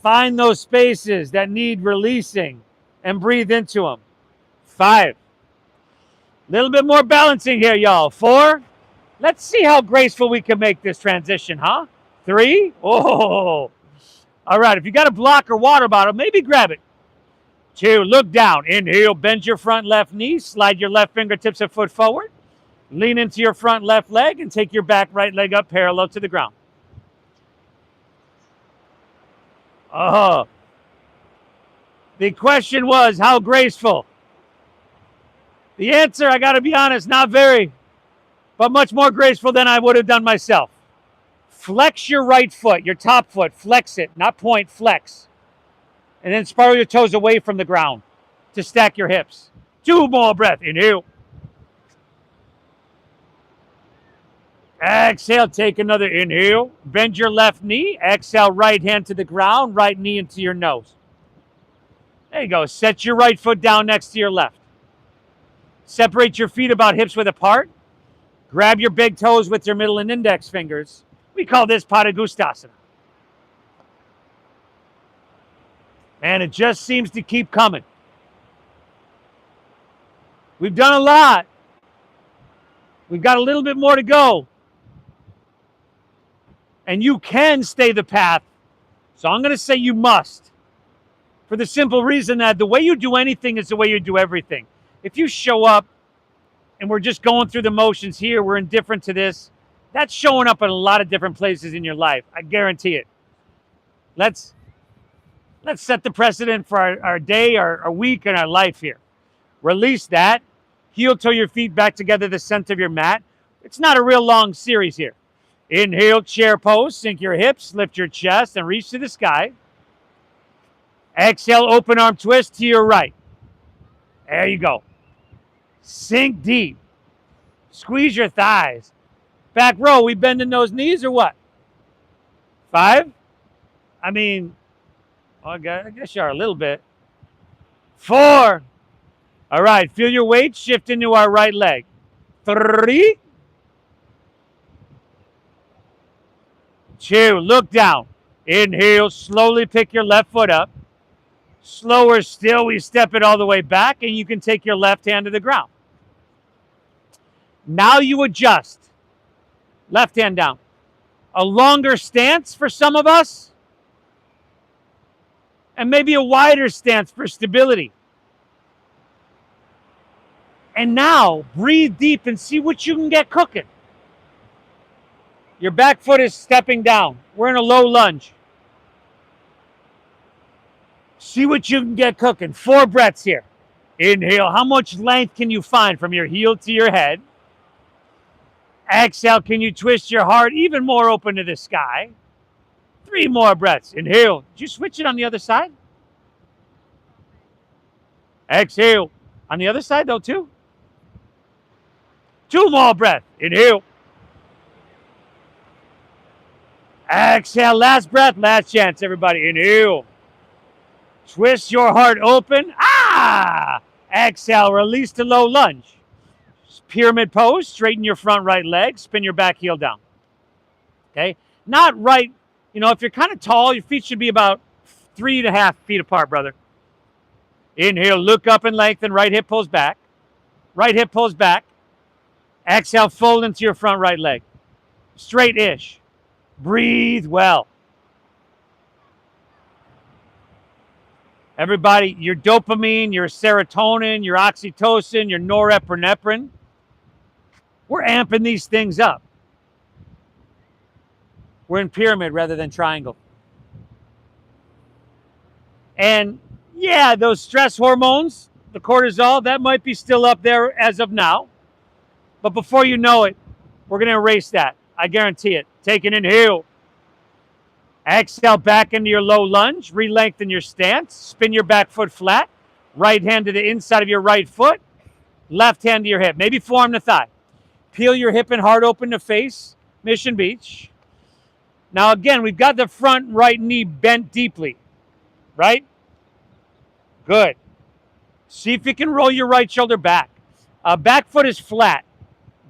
Find those spaces that need releasing and breathe into them. 5. A little bit more balancing here, y'all. 4. Let's see how graceful we can make this transition, huh? 3. Oh. All right, if you got a block or water bottle, maybe grab it. 2. Look down. Inhale, bend your front left knee. Slide your left fingertips a foot forward. Lean into your front left leg and take your back right leg up parallel to the ground. The question was, how graceful? The answer, I got to be honest, not very, but much more graceful than I would have done myself. Flex your right foot, your top foot. Flex it, not point, flex. And then spiral your toes away from the ground to stack your hips. 2 more breaths. Inhale. Exhale, take another inhale. Bend your left knee. Exhale, right hand to the ground, right knee into your nose. There you go. Set your right foot down next to your left. Separate your feet about hips width apart. Grab your big toes with your middle and index fingers. We call this Padangustasana. And it just seems to keep coming. We've done a lot. We've got a little bit more to go. And you can stay the path. So I'm going to say you must. For the simple reason that the way you do anything is the way you do everything. If you show up and we're just going through the motions here, we're indifferent to this, that's showing up in a lot of different places in your life. I guarantee it. Let's set the precedent for our day, our week, and our life here. Release that. Heel toe your feet back together the center of your mat. It's not a real long series here. Inhale, chair pose. Sink your hips, lift your chest, and reach to the sky. Exhale, open arm twist to your right. There you go. Sink deep. Squeeze your thighs. Back row, we bending those knees or what? 5? I mean, I guess you are a little bit. 4. All right, feel your weight shift into our right leg. 3. 2, look down. Inhale, slowly pick your left foot up. Slower still, we step it all the way back, and you can take your left hand to the ground. Now you adjust. Left hand down. A longer stance for some of us, and maybe a wider stance for stability. And now, breathe deep and see what you can get cooking. Your back foot is stepping down. We're in a low lunge. See what you can get cooking. 4 breaths here. Inhale. How much length can you find from your heel to your head? Exhale. Can you twist your heart even more open to the sky? 3 more breaths. Inhale. Did you switch it on the other side? Exhale. On the other side, though, too. 2 more breaths. Inhale. Exhale. Last breath. Last chance, everybody. Inhale. Twist your heart open. Exhale. Release to low lunge. Pyramid pose. Straighten your front right leg. Spin your back heel down. Okay? Not right. You know, if you're kind of tall, your feet should be about 3.5 feet apart, brother. Inhale. Look up and lengthen. Right hip pulls back. Right hip pulls back. Exhale. Fold into your front right leg. Straight-ish. Breathe well. Everybody, your dopamine, your serotonin, your oxytocin, your norepinephrine, we're amping these things up. We're in pyramid rather than triangle. And yeah, those stress hormones, the cortisol, that might be still up there as of now. But before you know it, we're going to erase that. I guarantee it. Take an inhale. Exhale back into your low lunge. Re-lengthen your stance. Spin your back foot flat. Right hand to the inside of your right foot. Left hand to your hip. Maybe forearm to thigh. Peel your hip and heart open to face Mission Beach. Now again, we've got the front right knee bent deeply. Right? Good. See if you can roll your right shoulder back. Back foot is flat.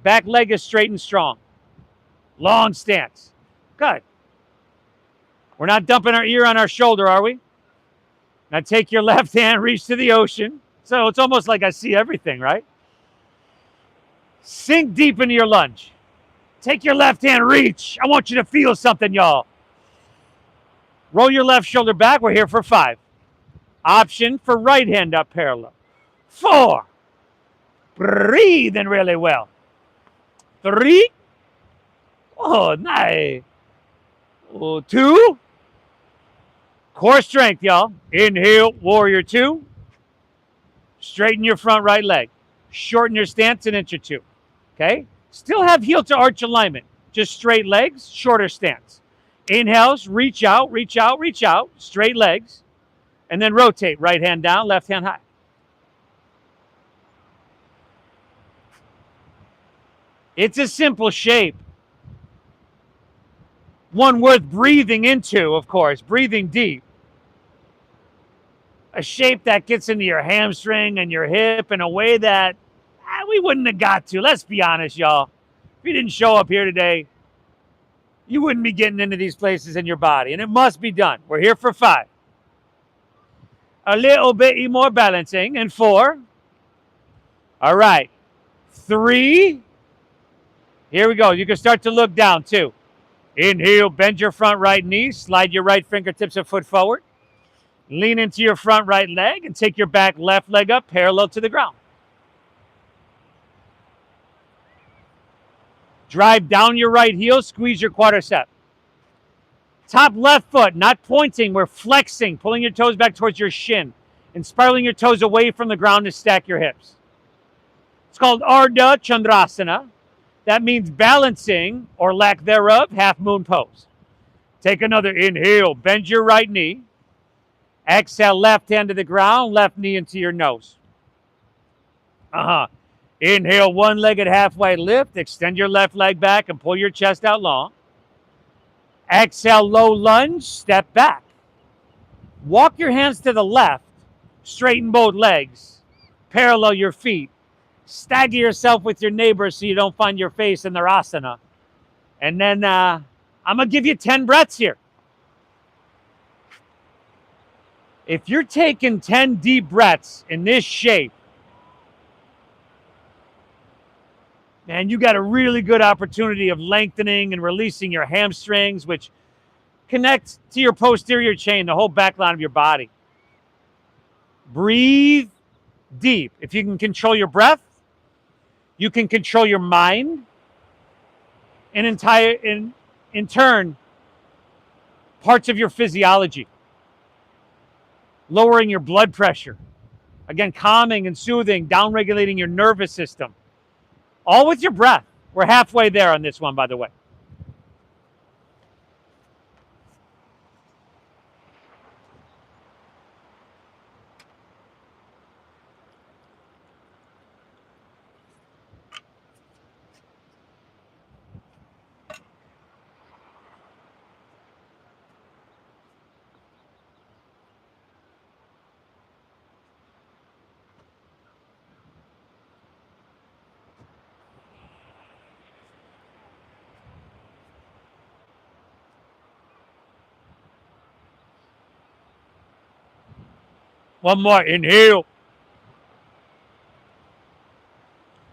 Back leg is straight and strong. Long stance. Good. We're not dumping our ear on our shoulder, are we? Now take your left hand, reach to the ocean. So it's almost like I see everything, right? Sink deep into your lunge. Take your left hand, reach. I want you to feel something, y'all. Roll your left shoulder back. We're here for 5. Option for right hand up parallel. 4. Breathing really well. 3. Oh, nice. 2. Core strength, y'all. Inhale, warrior 2. Straighten your front right leg. Shorten your stance an inch or 2. Okay? Still have heel to arch alignment. Just straight legs, shorter stance. Inhales, reach out, reach out, reach out. Straight legs. And then rotate. Right hand down, left hand high. It's a simple shape. One worth breathing into, of course. Breathing deep. A shape that gets into your hamstring and your hip in a way that we wouldn't have got to. Let's be honest, y'all. If you didn't show up here today, you wouldn't be getting into these places in your body. And it must be done. We're here for 5. A little bit more balancing. And 4. All right. 3. Here we go. You can start to look down, too. Inhale, bend your front right knee. Slide your right fingertips a foot forward. Lean into your front right leg and take your back left leg up parallel to the ground. Drive down your right heel, squeeze your quadricep. Top left foot, not pointing, we're flexing, pulling your toes back towards your shin and spiraling your toes away from the ground to stack your hips. It's called Ardha Chandrasana. That means balancing, or lack thereof, half moon pose. Take another inhale, bend your right knee. Exhale, left hand to the ground, left knee into your nose. Inhale, one-legged halfway lift. Extend your left leg back and pull your chest out long. Exhale, low lunge, step back. Walk your hands to the left, straighten both legs, parallel your feet. Stagger yourself with your neighbor so you don't find your face in their asana. And then I'm going to give you 10 breaths here. If you're taking 10 deep breaths in this shape, man, you got a really good opportunity of lengthening and releasing your hamstrings, which connects to your posterior chain, the whole back line of your body. Breathe deep. If you can control your breath, you can control your mind, and in turn, parts of your physiology. Lowering your blood pressure. Again, calming and soothing, down-regulating your nervous system. All with your breath. We're halfway there on this one, by the way. One more. Inhale.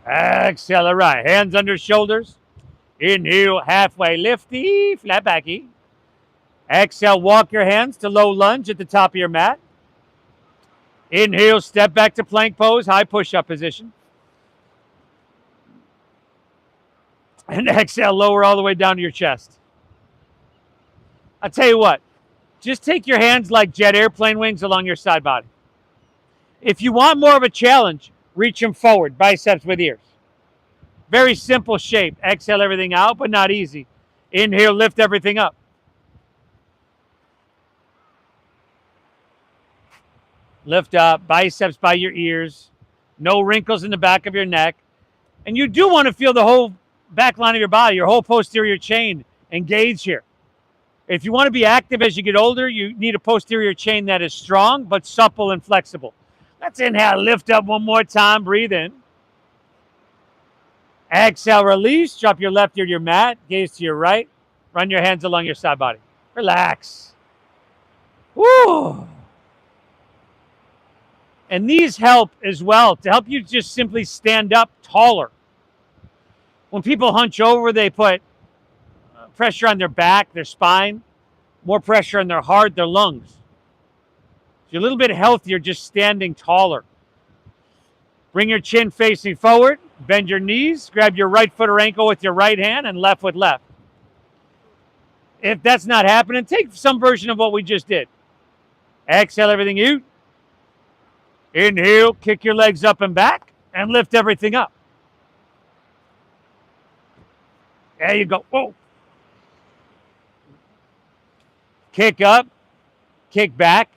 Exhale. All right. Hands under shoulders. Inhale. Halfway lifty. Flat backy. Exhale. Walk your hands to low lunge at the top of your mat. Inhale. Step back to plank pose. High push-up position. And exhale. Lower all the way down to your chest. I'll tell you what. Just take your hands like jet airplane wings along your side body. If you want more of a challenge, reach them forward, biceps with ears. Very simple shape. Exhale everything out, but not easy. Inhale, lift everything up. Lift up, biceps by your ears. No wrinkles in the back of your neck. And you do want to feel the whole back line of your body, your whole posterior chain engage here. If you want to be active as you get older, you need a posterior chain that is strong but supple and flexible. Let's inhale, lift up one more time, breathe in. Exhale, release, drop your left ear to your mat, gaze to your right, run your hands along your side body. Relax. Woo! And these help as well to help you just simply stand up taller. When people hunch over, they put pressure on their back, their spine, more pressure on their heart, their lungs. So you're a little bit healthier just standing taller. Bring your chin facing forward, bend your knees, grab your right foot or ankle with your right hand and left with left. If that's not happening, take some version of what we just did. Exhale everything out. Inhale, kick your legs up and back and lift everything up. There you go. Whoa. Kick up, kick back.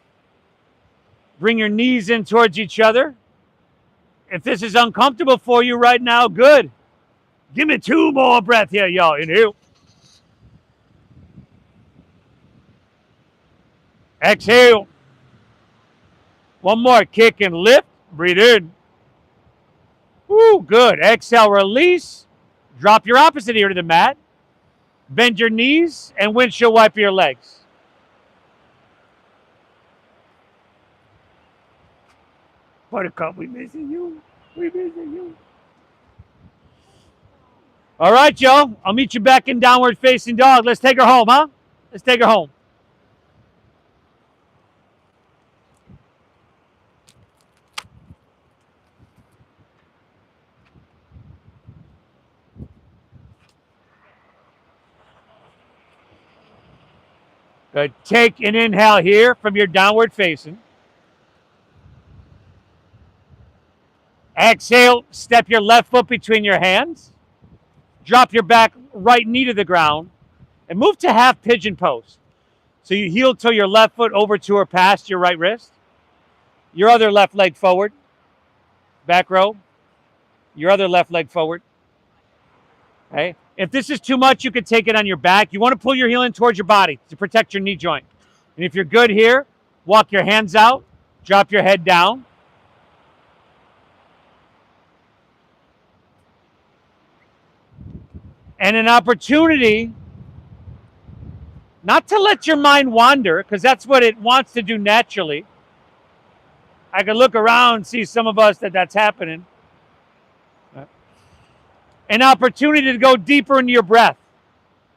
Bring your knees in towards each other. If this is uncomfortable for you right now, good. Give me 2 more breaths here, y'all. Inhale. Exhale. One more. Kick and lift. Breathe in. Woo, good. Exhale, release. Drop your opposite ear to the mat. Bend your knees and windshield wipe your legs. Buttercup, we missing you. We missing you. All right, y'all. I'll meet you back in downward facing dog. Let's take her home, huh? Let's take her home. Good. Take an inhale here from your downward facing. Exhale, step your left foot between your hands. Drop your back right knee to the ground and move to half pigeon pose. So you heel till your left foot over to or past your right wrist. Your other left leg forward. Back row. Your other left leg forward. Okay. If this is too much, you can take it on your back. You want to pull your heel in towards your body to protect your knee joint. And if you're good here, walk your hands out, drop your head down. And an opportunity not to let your mind wander, because that's what it wants to do naturally. I can look around and see some of us that's happening. An opportunity to go deeper into your breath.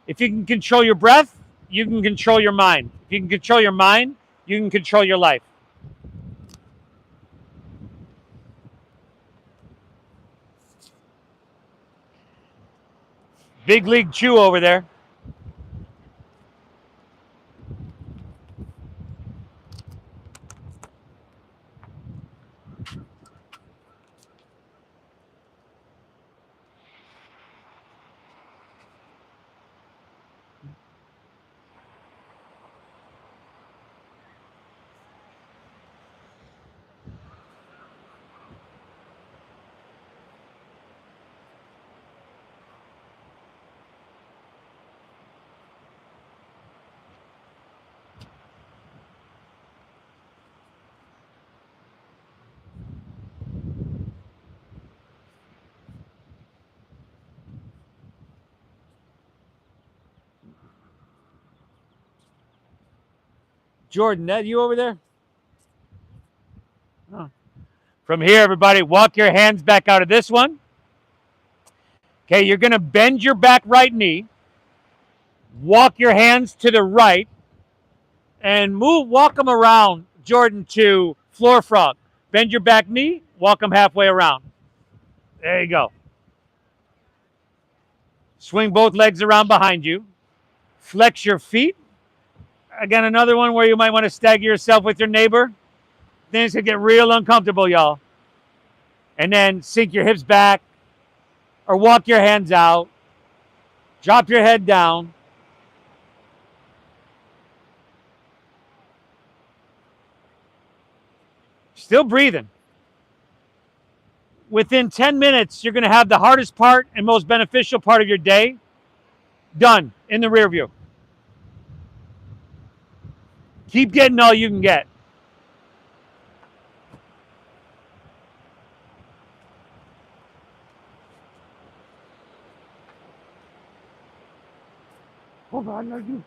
If you can control your breath, you can control your mind. If you can control your mind, you can control your life. Big League Chew over there. Jordan, that you over there? Oh. From here, everybody, walk your hands back out of this one. Okay, you're going to bend your back right knee. Walk your hands to the right. And walk them around, Jordan, to floor frog. Bend your back knee, walk them halfway around. There you go. Swing both legs around behind you. Flex your feet. Again, another one where you might want to stagger yourself with your neighbor. Things can get real uncomfortable, y'all. And then sink your hips back or walk your hands out. Drop your head down. Still breathing. Within 10 minutes, you're going to have the hardest part and most beneficial part of your day done in the rear view. Keep getting all you can get. Hold on, I do.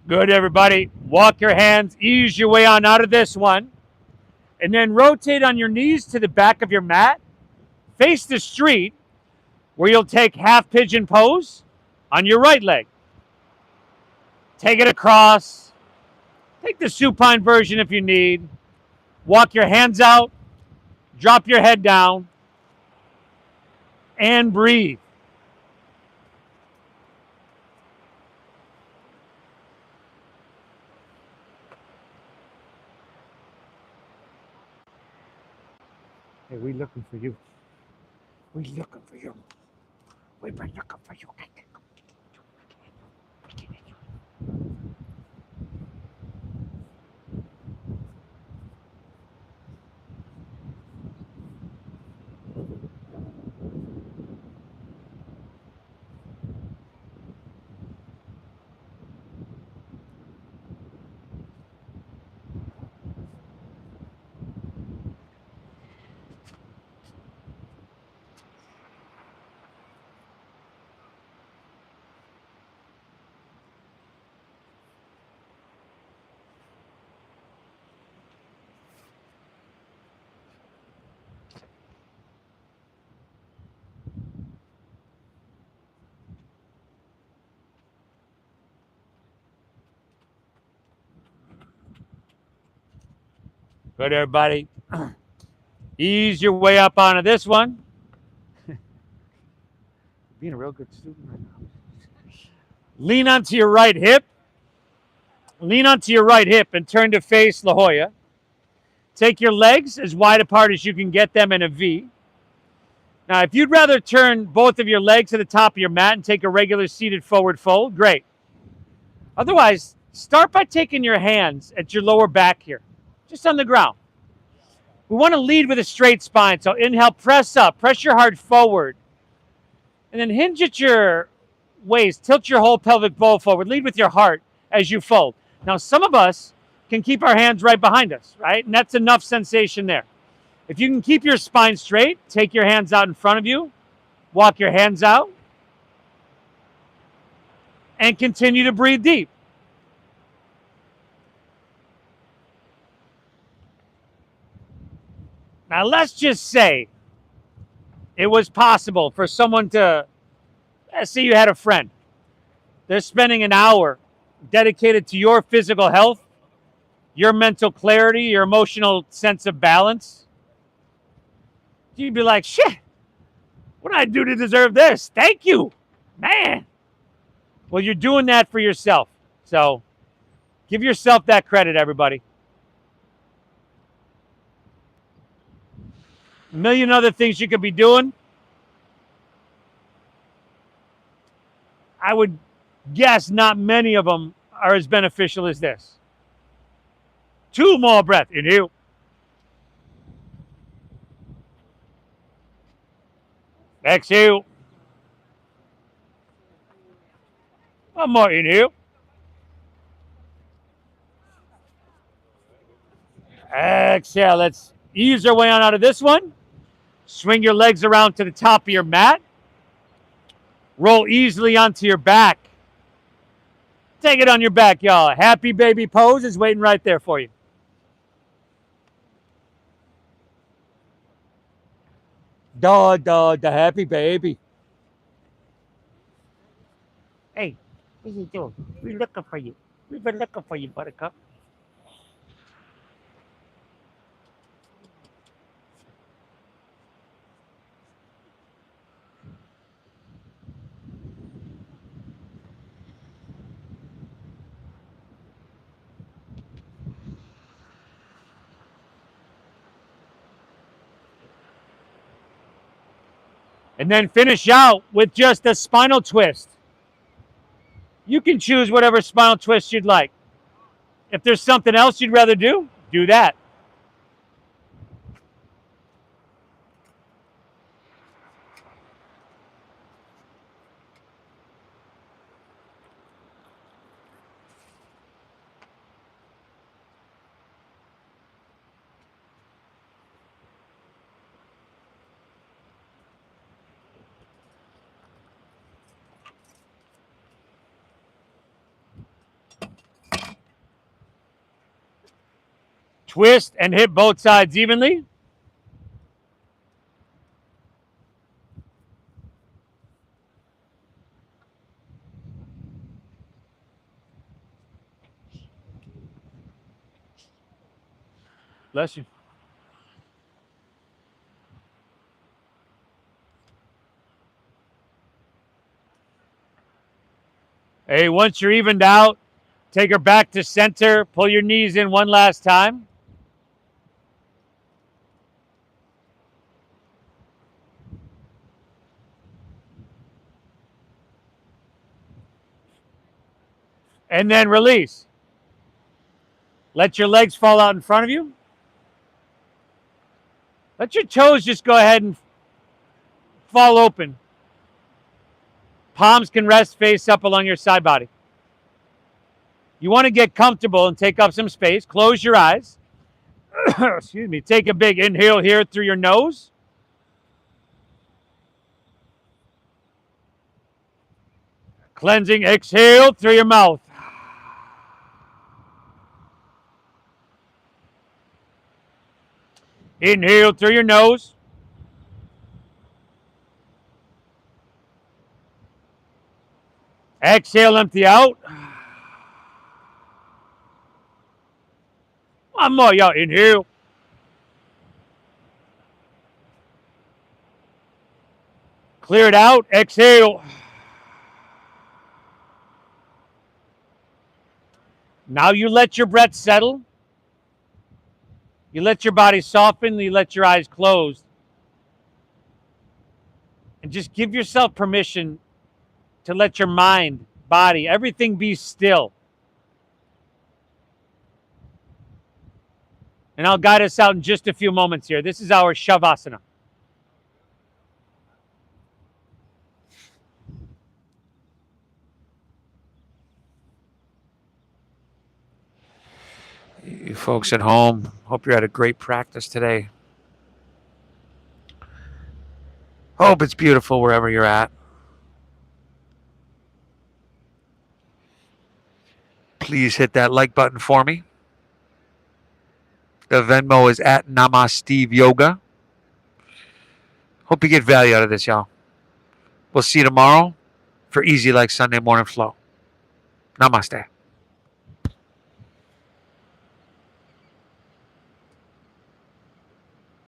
Good, everybody. Walk your hands, ease your way on out of this one. And then rotate on your knees to the back of your mat. Face the street, where you'll take half pigeon pose on your right leg. Take it across. Take the supine version if you need. Walk your hands out. Drop your head down. And breathe. Hey, we looking for you. We looking for you. We've been looking for you. Good, everybody. Ease your way up onto this one. Being a real good student right now. Lean onto your right hip. Lean onto your right hip and turn to face La Jolla. Take your legs as wide apart as you can get them in a V. Now, if you'd rather turn both of your legs to the top of your mat and take a regular seated forward fold, great. Otherwise, start by taking your hands at your lower back here, just on the ground. We want to lead with a straight spine. So inhale, press up, press your heart forward. And then hinge at your waist, tilt your whole pelvic bowl forward. Lead with your heart as you fold. Now, some of us can keep our hands right behind us, right? And that's enough sensation there. If you can keep your spine straight, take your hands out in front of you, walk your hands out, and continue to breathe deep. Now, let's just say it was possible for someone to, let's say you had a friend. They're spending an hour dedicated to your physical health, your mental clarity, your emotional sense of balance. You'd be like, shit, what did I do to deserve this? Thank you, man. Well, you're doing that for yourself. So give yourself that credit, everybody. A million other things you could be doing. I would guess not many of them are as beneficial as this. 2 more breaths. Inhale. Exhale. 1 more. Inhale. Exhale. Let's ease our way on out of this one. Swing your legs around to the top of your mat. Roll easily onto your back. Take it on your back, y'all. Happy baby pose is waiting right there for you. The happy baby. Hey, what are you doing? We're looking for you. We've been looking for you, buttercup. And then finish out with just a spinal twist. You can choose whatever spinal twist you'd like. If there's something else you'd rather do that. Twist and hit both sides evenly. Bless you. Hey, once you're evened out, take her back to center. Pull your knees in one last time. And then release. Let your legs fall out in front of you. Let your toes just go ahead and fall open. Palms can rest face up along your side body. You want to get comfortable and take up some space. Close your eyes. Excuse me. Take a big inhale here through your nose. Cleansing exhale through your mouth. Inhale through your nose. Exhale, empty out. 1 more, y'all. Inhale. Clear it out. Exhale. Now you let your breath settle. You let your body soften. You let your eyes close. And just give yourself permission to let your mind, body, everything be still. And I'll guide us out in just a few moments here. This is our Shavasana. You folks at home, hope you had a great practice today. Hope it's beautiful wherever you're at. Please hit that like button for me. The Venmo is at Namaste Yoga. Hope you get value out of this, y'all. We'll see you tomorrow for Easy Like Sunday Morning Flow. Namaste.